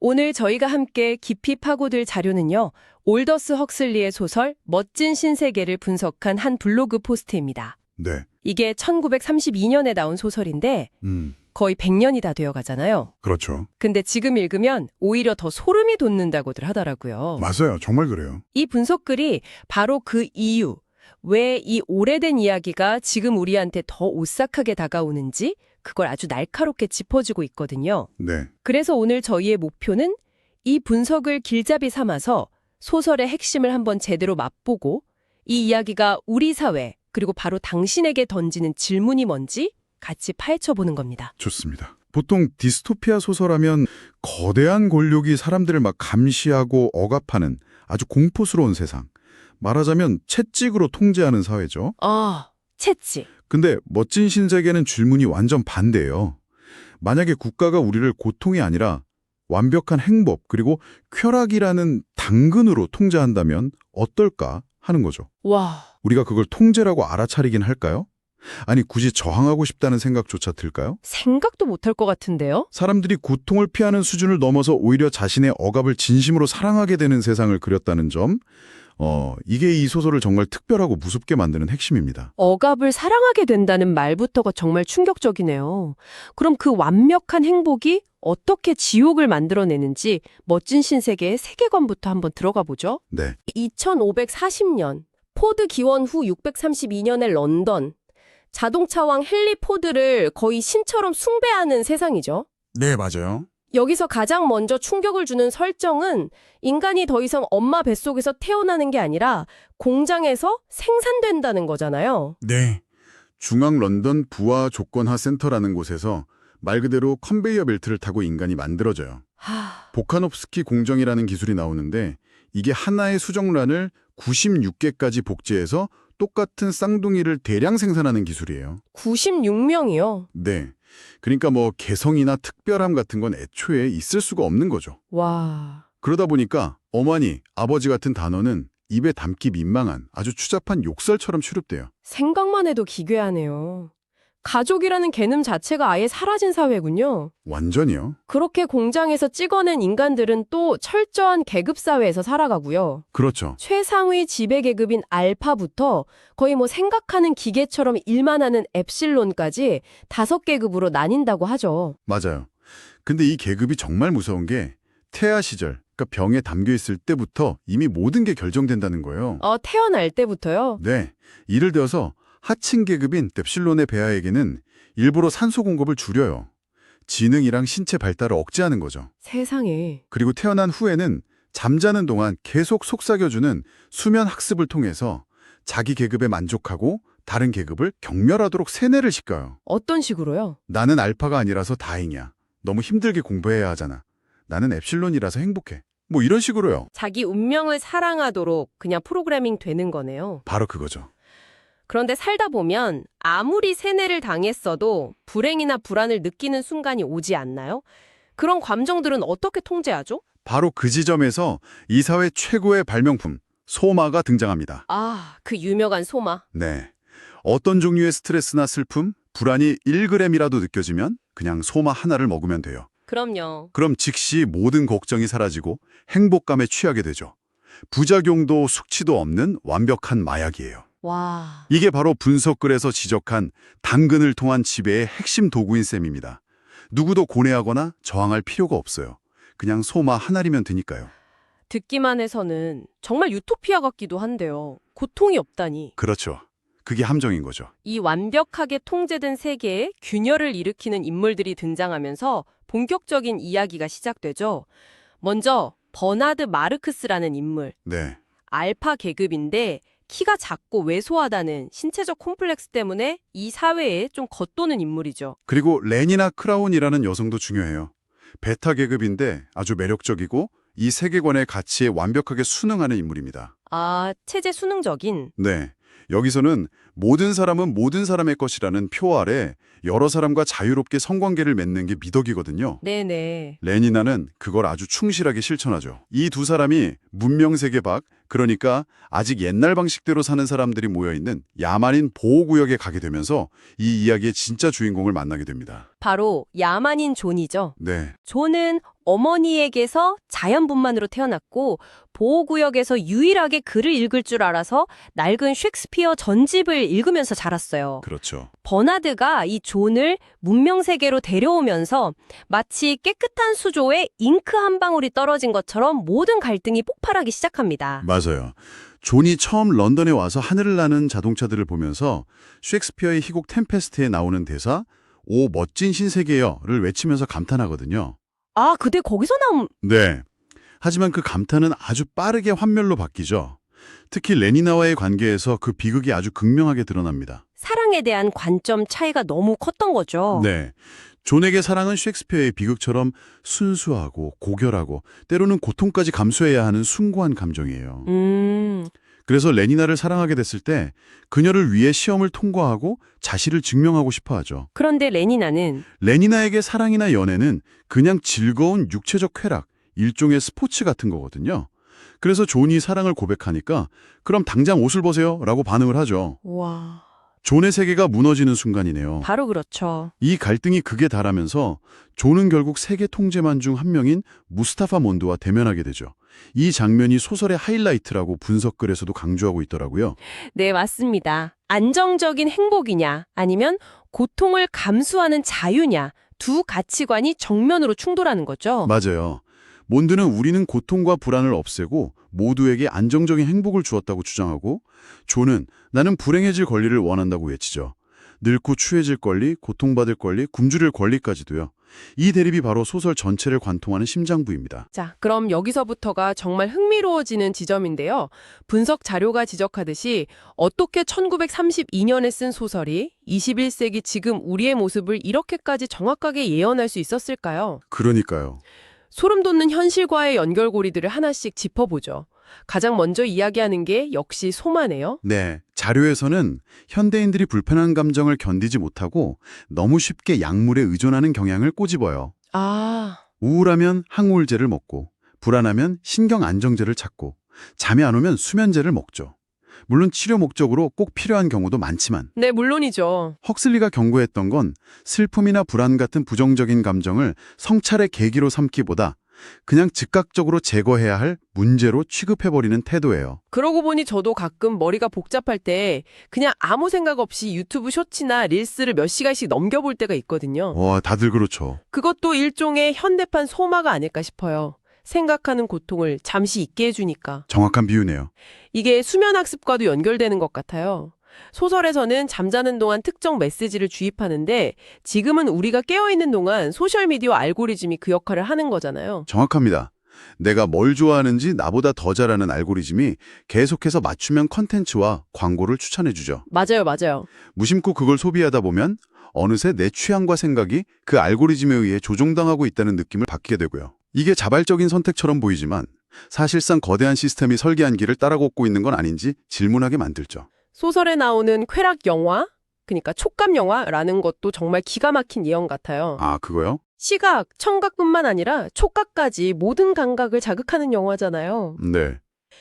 오늘 저희가 함께 깊이 파고들 자료는요. 올더스 헉슬리의 소설 멋진 신세계를 분석한 한 블로그 포스트입니다. 네. 이게 1932년에 나온 소설인데 거의 100년이 다 되어 가잖아요. 그렇죠. 근데 지금 읽으면 오히려 더 소름이 돋는다고들 하더라고요. 맞아요. 정말 그래요. 이 분석글이 바로 그 이유, 왜 이 오래된 이야기가 지금 우리한테 더 오싹하게 다가오는지 그걸 아주 날카롭게 짚어주고 있거든요. 네. 그래서 오늘 저희의 목표는 이 분석을 길잡이 삼아서 소설의 핵심을 한번 제대로 맛보고 이 이야기가 우리 사회 그리고 바로 당신에게 던지는 질문이 뭔지 같이 파헤쳐보는 겁니다. 좋습니다. 보통 디스토피아 소설하면 거대한 권력이 사람들을 막 감시하고 억압하는 아주 공포스러운 세상. 말하자면 채찍으로 통제하는 사회죠. 채찍. 근데 멋진 신세계는 질문이 완전 반대예요. 만약에 국가가 우리를 고통이 아니라 완벽한 행복 그리고 쾌락이라는 당근으로 통제한다면 어떨까 하는 거죠. 와. 우리가 그걸 통제라고 알아차리긴 할까요? 아니 굳이 저항하고 싶다는 생각조차 들까요? 생각도 못할 것 같은데요? 사람들이 고통을 피하는 수준을 넘어서 오히려 자신의 억압을 진심으로 사랑하게 되는 세상을 그렸다는 점, 이게 이 소설을 정말 특별하고 무섭게 만드는 핵심입니다. 억압을 사랑하게 된다는 말부터가 정말 충격적이네요. 그럼 그 완벽한 행복이 어떻게 지옥을 만들어내는지 멋진 신세계의 세계관부터 한번 들어가 보죠. 네, 2540년, 포드 기원 후 632년의 런던. 자동차왕 헨리 포드를 거의 신처럼 숭배하는 세상이죠. 네 맞아요. 여기서 가장 먼저 충격을 주는 설정은 인간이 더 이상 엄마 뱃속에서 태어나는 게 아니라 공장에서 생산된다는 거잖아요. 네, 중앙 런던 부하 조건화 센터라는 곳에서 말 그대로 컨베이어 벨트를 타고 인간이 만들어져요. 보카노프스키 공정이라는 기술이 나오는데 이게 하나의 수정란을 96개까지 복제해서 똑같은 쌍둥이를 대량 생산하는 기술이에요. 96명이요. 네. 그러니까 뭐 개성이나 특별함 같은 건 애초에 있을 수가 없는 거죠. 와. 그러다 보니까 어머니, 아버지 같은 단어는 입에 담기 민망한 아주 추잡한 욕설처럼 취급돼요. 생각만 해도 기괴하네요. 가족이라는 개념 자체가 아예 사라진 사회군요. 완전히요. 그렇게 공장에서 찍어낸 인간들은 또 철저한 계급사회에서 살아가고요. 그렇죠. 최상위 지배계급인 알파부터 거의 뭐 생각하는 기계처럼 일만 하는 엡실론까지 5계급으로 나뉜다고 하죠. 맞아요. 근데 이 계급이 정말 무서운 게 태아 시절, 그러니까 병에 담겨 있을 때부터 이미 모든 게 결정된다는 거예요. 태어날 때부터요? 네. 이를 들어서 하층 계급인 뎁실론의 배아에게는 일부러 산소 공급을 줄여요. 지능이랑 신체 발달을 억제하는 거죠. 세상에. 그리고 태어난 후에는 잠자는 동안 계속 속삭여주는 수면 학습을 통해서 자기 계급에 만족하고 다른 계급을 경멸하도록 세뇌를 시켜요. 어떤 식으로요? 나는 알파가 아니라서 다행이야. 너무 힘들게 공부해야 하잖아. 나는 엡실론이라서 행복해. 뭐 이런 식으로요. 자기 운명을 사랑하도록 그냥 프로그래밍 되는 거네요. 바로 그거죠. 그런데 살다 보면 아무리 세뇌를 당했어도 불행이나 불안을 느끼는 순간이 오지 않나요? 그런 감정들은 어떻게 통제하죠? 바로 그 지점에서 이 사회 최고의 발명품, 소마가 등장합니다. 그 유명한 소마. 네. 어떤 종류의 스트레스나 슬픔, 불안이 1g이라도 느껴지면 그냥 소마 하나를 먹으면 돼요. 그럼요. 그럼 즉시 모든 걱정이 사라지고 행복감에 취하게 되죠. 부작용도 숙취도 없는 완벽한 마약이에요. 와. 이게 바로 분석글에서 지적한 당근을 통한 지배의 핵심 도구인 셈입니다. 누구도 고뇌하거나 저항할 필요가 없어요. 그냥 소마 하나리면 되니까요. 듣기만 해서는 정말 유토피아 같기도 한데요. 고통이 없다니. 그렇죠. 그게 함정인 거죠. 이 완벽하게 통제된 세계에 균열을 일으키는 인물들이 등장하면서 본격적인 이야기가 시작되죠. 먼저 버나드 마르크스라는 인물. 네. 알파 계급인데 키가 작고 왜소하다는 신체적 콤플렉스 때문에 이 사회에 좀 겉도는 인물이죠. 그리고 레니나 크라운이라는 여성도 중요해요. 베타 계급인데 아주 매력적이고 이 세계관의 가치에 완벽하게 순응하는 인물입니다. 체제 수능적인. 네. 여기서는 모든 사람은 모든 사람의 것이라는 표 아래 여러 사람과 자유롭게 성관계를 맺는 게 미덕이거든요. 네네. 레니나는 그걸 아주 충실하게 실천하죠. 이 두 사람이 문명세계 밖, 그러니까 아직 옛날 방식대로 사는 사람들이 모여있는 야만인 보호구역에 가게 되면서 이 이야기의 진짜 주인공을 만나게 됩니다. 바로 야만인 존이죠. 네, 존은 어머니에게서 자연분만으로 태어났고 보호구역에서 유일하게 글을 읽을 줄 알아서 낡은 셰익스피어 전집을 읽으면서 자랐어요. 그렇죠. 버나드가 이 존을 문명세계로 데려오면서 마치 깨끗한 수조에 잉크 한 방울이 떨어진 것처럼 모든 갈등이 폭발하기 시작합니다. 맞아요. 존이 처음 런던에 와서 하늘을 나는 자동차들을 보면서 셰익스피어의 희곡 템페스트에 나오는 대사 "오 멋진 신세계여"를 외치면서 감탄하거든요. 아, 그때 거기서 나온... 네. 하지만 그 감탄은 아주 빠르게 환멸로 바뀌죠. 특히 레니나와의 관계에서 그 비극이 아주 극명하게 드러납니다. 사랑에 대한 관점 차이가 너무 컸던 거죠. 네. 존에게 사랑은 셰익스피어의 비극처럼 순수하고 고결하고 때로는 고통까지 감수해야 하는 숭고한 감정이에요. 그래서 레니나를 사랑하게 됐을 때 그녀를 위해 시험을 통과하고 자신을 증명하고 싶어 하죠. 그런데 레니나는 레니나에게 사랑이나 연애는 그냥 즐거운 육체적 쾌락, 일종의 스포츠 같은 거거든요. 그래서 존이 사랑을 고백하니까 "그럼 당장 옷을 벗어요" 라고 반응을 하죠. 와, 존의 세계가 무너지는 순간이네요. 바로 그렇죠. 이 갈등이 극에 달하면서 존은 결국 세계 통제만 중 한 명인 무스타파 몬드와 대면하게 되죠. 이 장면이 소설의 하이라이트라고 분석글에서도 강조하고 있더라고요. 네, 맞습니다. 안정적인 행복이냐 아니면 고통을 감수하는 자유냐 두 가치관이 정면으로 충돌하는 거죠. 맞아요. 몬드는 우리는 고통과 불안을 없애고 모두에게 안정적인 행복을 주었다고 주장하고, 존은 나는 불행해질 권리를 원한다고 외치죠. 늙고 추해질 권리, 고통받을 권리, 굶주릴 권리까지도요. 이 대립이 바로 소설 전체를 관통하는 심장부입니다. 자, 그럼 여기서부터가 정말 흥미로워지는 지점인데요. 분석 자료가 지적하듯이 어떻게 1932년에 쓴 소설이 21세기 지금 우리의 모습을 이렇게까지 정확하게 예언할 수 있었을까요? 그러니까요. 소름 돋는 현실과의 연결고리들을 하나씩 짚어보죠. 가장 먼저 이야기하는 게 역시 소마네요. 네, 자료에서는 현대인들이 불편한 감정을 견디지 못하고 너무 쉽게 약물에 의존하는 경향을 꼬집어요. 아, 우울하면 항우울제를 먹고, 불안하면 신경 안정제를 찾고, 잠이 안 오면 수면제를 먹죠. 물론 치료 목적으로 꼭 필요한 경우도 많지만, 네, 물론이죠. 헉슬리가 경고했던 건 슬픔이나 불안 같은 부정적인 감정을 성찰의 계기로 삼기보다 그냥 즉각적으로 제거해야 할 문제로 취급해버리는 태도예요. 그러고 보니 저도 가끔 머리가 복잡할 때 그냥 아무 생각 없이 유튜브 쇼츠나 릴스를 몇 시간씩 넘겨볼 때가 있거든요. 다들 그렇죠. 그것도 일종의 현대판 소마가 아닐까 싶어요. 생각하는 고통을 잠시 잊게 해주니까. 정확한 비유네요. 이게 수면 학습과도 연결되는 것 같아요. 소설에서는 잠자는 동안 특정 메시지를 주입하는데 지금은 우리가 깨어있는 동안 소셜미디어 알고리즘이 그 역할을 하는 거잖아요. 정확합니다. 내가 뭘 좋아하는지 나보다 더 잘하는 알고리즘이 계속해서 맞춤형 컨텐츠와 광고를 추천해주죠. 맞아요, 맞아요. 무심코 그걸 소비하다 보면 어느새 내 취향과 생각이 그 알고리즘에 의해 조종당하고 있다는 느낌을 받게 되고요. 이게 자발적인 선택처럼 보이지만 사실상 거대한 시스템이 설계한 길을 따라 걷고 있는 건 아닌지 질문하게 만들죠. 소설에 나오는 쾌락 영화, 그러니까 촉감 영화라는 것도 정말 기가 막힌 예언 같아요. 아, 그거요? 시각, 청각뿐만 아니라 촉각까지 모든 감각을 자극하는 영화잖아요. 네.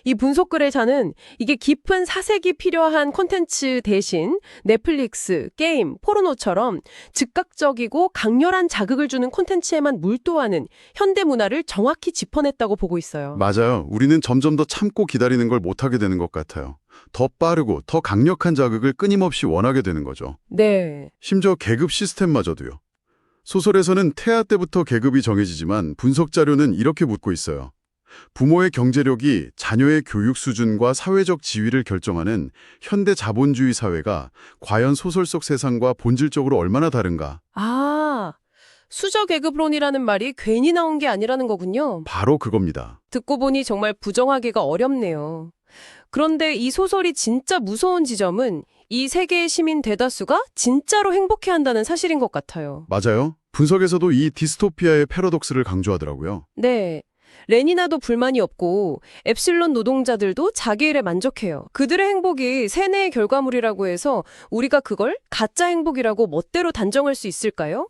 이 분석글에서는 이게 깊은 사색이 필요한 콘텐츠 대신 넷플릭스, 게임, 포르노처럼 즉각적이고 강렬한 자극을 주는 콘텐츠에만 몰두하는 현대 문화를 정확히 짚어냈다고 보고 있어요. 맞아요. 우리는 점점 더 참고 기다리는 걸 못하게 되는 것 같아요. 더 빠르고 더 강력한 자극을 끊임없이 원하게 되는 거죠. 네. 심지어 계급 시스템마저도요. 소설에서는 태아 때부터 계급이 정해지지만 분석 자료는 이렇게 묻고 있어요. 부모의 경제력이 자녀의 교육 수준과 사회적 지위를 결정하는 현대 자본주의 사회가 과연 소설 속 세상과 본질적으로 얼마나 다른가? 아, 수저계급론이라는 말이 괜히 나온 게 아니라는 거군요. 바로 그겁니다. 듣고 보니 정말 부정하기가 어렵네요. 그런데 이 소설이 진짜 무서운 지점은 이 세계의 시민 대다수가 진짜로 행복해한다는 사실인 것 같아요. 맞아요. 분석에서도 이 디스토피아의 패러독스를 강조하더라고요. 네. 레니나도 불만이 없고 엡실론 노동자들도 자기 일에 만족해요. 그들의 행복이 세뇌의 결과물이라고 해서 우리가 그걸 가짜 행복이라고 멋대로 단정할 수 있을까요?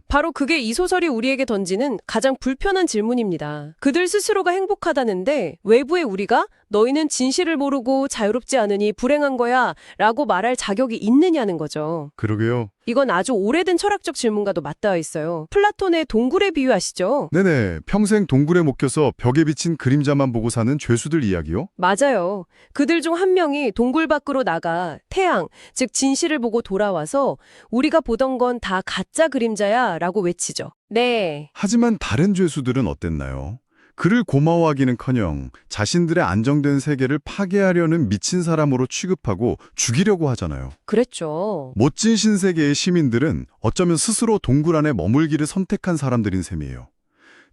바로 그게 이 소설이 우리에게 던지는 가장 불편한 질문입니다. 그들 스스로가 행복하다는데 외부의 우리가 너희는 진실을 모르고 자유롭지 않으니 불행한 거야 라고 말할 자격이 있느냐는 거죠. 그러게요. 이건 아주 오래된 철학적 질문과도 맞닿아 있어요. 플라톤의 동굴에 비유하시죠? 네네. 평생 동굴에 못 껴서 벽에 비친 그림자만 보고 사는 죄수들 이야기요? 맞아요. 그들 중 한 명이 동굴 밖으로 나가 태양, 즉 진실을 보고 돌아와서 우리가 보던 건 다 가짜 그림자야 라고 외치죠. 네. 하지만 다른 죄수들은 어땠나요? 그를 고마워하기는커녕 자신들의 안정된 세계를 파괴하려는 미친 사람으로 취급하고 죽이려고 하잖아요. 그랬죠. 멋진 신세계의 시민들은 어쩌면 스스로 동굴 안에 머물기를 선택한 사람들인 셈이에요.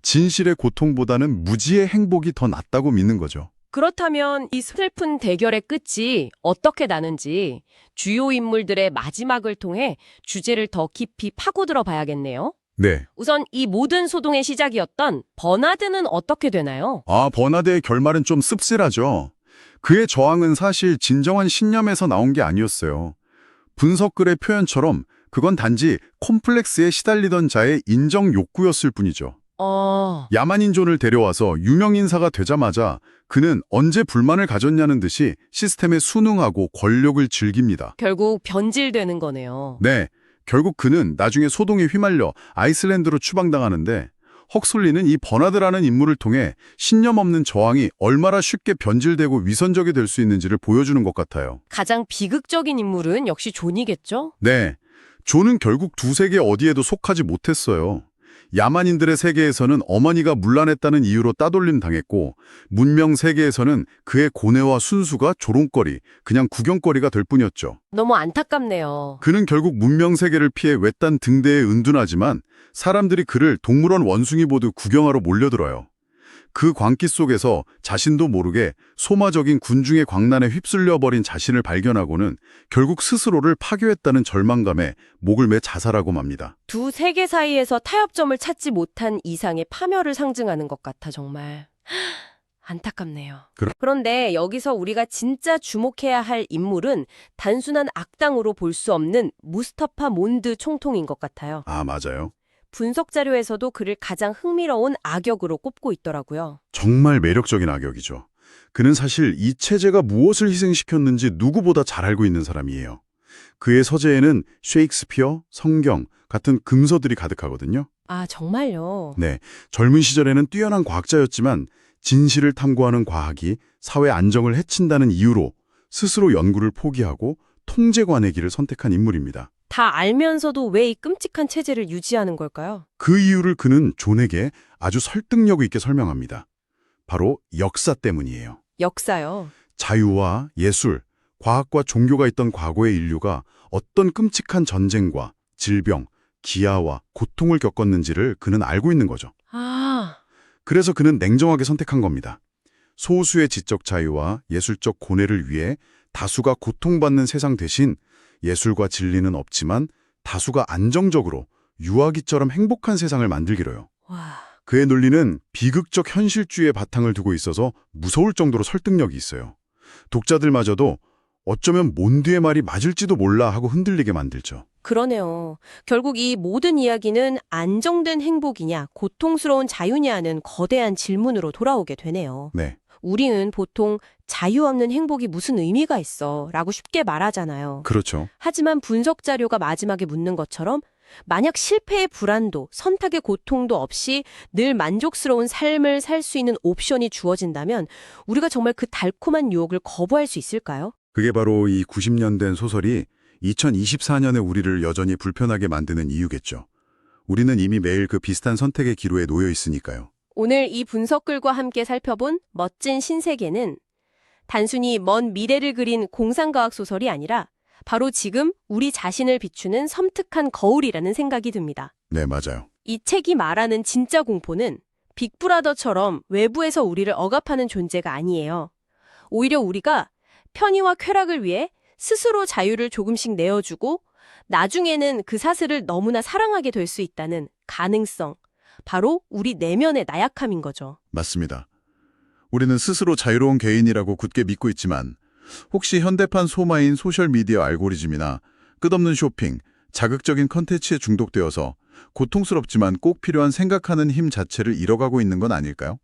진실의 고통보다는 무지의 행복이 더 낫다고 믿는 거죠. 그렇다면 이 슬픈 대결의 끝이 어떻게 나는지 주요 인물들의 마지막을 통해 주제를 더 깊이 파고들어 봐야겠네요. 네. 우선 이 모든 소동의 시작이었던 버나드는 어떻게 되나요? 버나드의 결말은 좀 씁쓸하죠. 그의 저항은 사실 진정한 신념에서 나온 게 아니었어요. 분석글의 표현처럼 그건 단지 콤플렉스에 시달리던 자의 인정 욕구였을 뿐이죠. 야만인존을 데려와서 유명인사가 되자마자 그는 언제 불만을 가졌냐는 듯이 시스템에 순응하고 권력을 즐깁니다. 결국 변질되는 거네요. 네, 결국 그는 나중에 소동에 휘말려 아이슬란드로 추방당하는데 헉슬리는 이 버나드라는 인물을 통해 신념 없는 저항이 얼마나 쉽게 변질되고 위선적이 될 수 있는지를 보여주는 것 같아요. 가장 비극적인 인물은 역시 존이겠죠? 네, 존은 결국 두 세계 어디에도 속하지 못했어요. 야만인들의 세계에서는 어머니가 문란했다는 이유로 따돌림 당했고 문명 세계에서는 그의 고뇌와 순수가 조롱거리, 그냥 구경거리가 될 뿐이었죠. 너무 안타깝네요. 그는 결국 문명 세계를 피해 외딴 등대에 은둔하지만 사람들이 그를 동물원 원숭이 보듯 구경하러 몰려들어요. 그 광기 속에서 자신도 모르게 소마적인 군중의 광란에 휩쓸려버린 자신을 발견하고는 결국 스스로를 파괴했다는 절망감에 목을 매 자살하고 맙니다. 두 세계 사이에서 타협점을 찾지 못한 이상의 파멸을 상징하는 것 같아 정말. 안타깝네요. 그런데 여기서 우리가 진짜 주목해야 할 인물은 단순한 악당으로 볼 수 없는 무스타파 몬드 총통인 것 같아요. 맞아요. 분석 자료에서도 그를 가장 흥미로운 악역으로 꼽고 있더라고요. 정말 매력적인 악역이죠. 그는 사실 이 체제가 무엇을 희생시켰는지 누구보다 잘 알고 있는 사람이에요. 그의 서재에는 셰익스피어, 성경 같은 금서들이 가득하거든요. 정말요? 네, 젊은 시절에는 뛰어난 과학자였지만 진실을 탐구하는 과학이 사회 안정을 해친다는 이유로 스스로 연구를 포기하고 통제관의 길을 선택한 인물입니다. 다 알면서도 왜 이 끔찍한 체제를 유지하는 걸까요? 그 이유를 그는 존에게 아주 설득력 있게 설명합니다. 바로 역사 때문이에요. 역사요. 자유와 예술, 과학과 종교가 있던 과거의 인류가 어떤 끔찍한 전쟁과 질병, 기아와 고통을 겪었는지를 그는 알고 있는 거죠. 그래서 그는 냉정하게 선택한 겁니다. 소수의 지적 자유와 예술적 고뇌를 위해 다수가 고통받는 세상 대신 예술과 진리는 없지만 다수가 안정적으로 유아기처럼 행복한 세상을 만들기로요. 그의 논리는 비극적 현실주의의 바탕을 두고 있어서 무서울 정도로 설득력이 있어요. 독자들마저도 어쩌면 몬드의 말이 맞을지도 몰라 하고 흔들리게 만들죠. 그러네요. 결국 이 모든 이야기는 안정된 행복이냐, 고통스러운 자유냐는 거대한 질문으로 돌아오게 되네요. 네. 우리는 보통 자유 없는 행복이 무슨 의미가 있어 라고 쉽게 말하잖아요. 그렇죠. 하지만 분석 자료가 마지막에 묻는 것처럼 만약 실패의 불안도, 선택의 고통도 없이 늘 만족스러운 삶을 살 수 있는 옵션이 주어진다면 우리가 정말 그 달콤한 유혹을 거부할 수 있을까요? 그게 바로 이 90년 된 소설이 2024년의 우리를 여전히 불편하게 만드는 이유겠죠. 우리는 이미 매일 그 비슷한 선택의 기로에 놓여 있으니까요. 오늘 이 분석글과 함께 살펴본 멋진 신세계는 단순히 먼 미래를 그린 공상과학 소설이 아니라 바로 지금 우리 자신을 비추는 섬뜩한 거울이라는 생각이 듭니다. 네, 맞아요. 이 책이 말하는 진짜 공포는 빅브라더처럼 외부에서 우리를 억압하는 존재가 아니에요. 오히려 우리가 편의와 쾌락을 위해 스스로 자유를 조금씩 내어주고 나중에는 그 사슬을 너무나 사랑하게 될 수 있다는 가능성, 바로 우리 내면의 나약함인 거죠. 맞습니다. 우리는 스스로 자유로운 개인이라고 굳게 믿고 있지만 혹시 현대판 소마인 소셜미디어 알고리즘이나 끝없는 쇼핑, 자극적인 컨텐츠에 중독되어서 고통스럽지만 꼭 필요한 생각하는 힘 자체를 잃어가고 있는 건 아닐까요?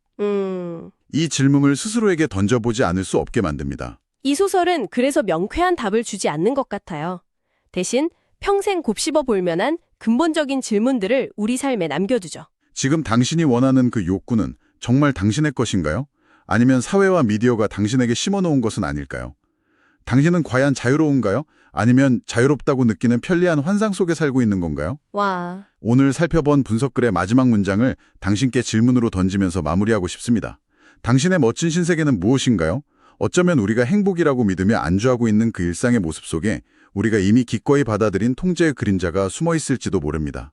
이 질문을 스스로에게 던져보지 않을 수 없게 만듭니다. 이 소설은 그래서 명쾌한 답을 주지 않는 것 같아요. 대신 평생 곱씹어 볼 만한 근본적인 질문들을 우리 삶에 남겨두죠. 지금 당신이 원하는 그 욕구는 정말 당신의 것인가요? 아니면 사회와 미디어가 당신에게 심어놓은 것은 아닐까요? 당신은 과연 자유로운가요? 아니면 자유롭다고 느끼는 편리한 환상 속에 살고 있는 건가요? 와, 오늘 살펴본 분석글의 마지막 문장을 당신께 질문으로 던지면서 마무리하고 싶습니다. 당신의 멋진 신세계는 무엇인가요? 어쩌면 우리가 행복이라고 믿으며 안주하고 있는 그 일상의 모습 속에 우리가 이미 기꺼이 받아들인 통제의 그림자가 숨어 있을지도 모릅니다.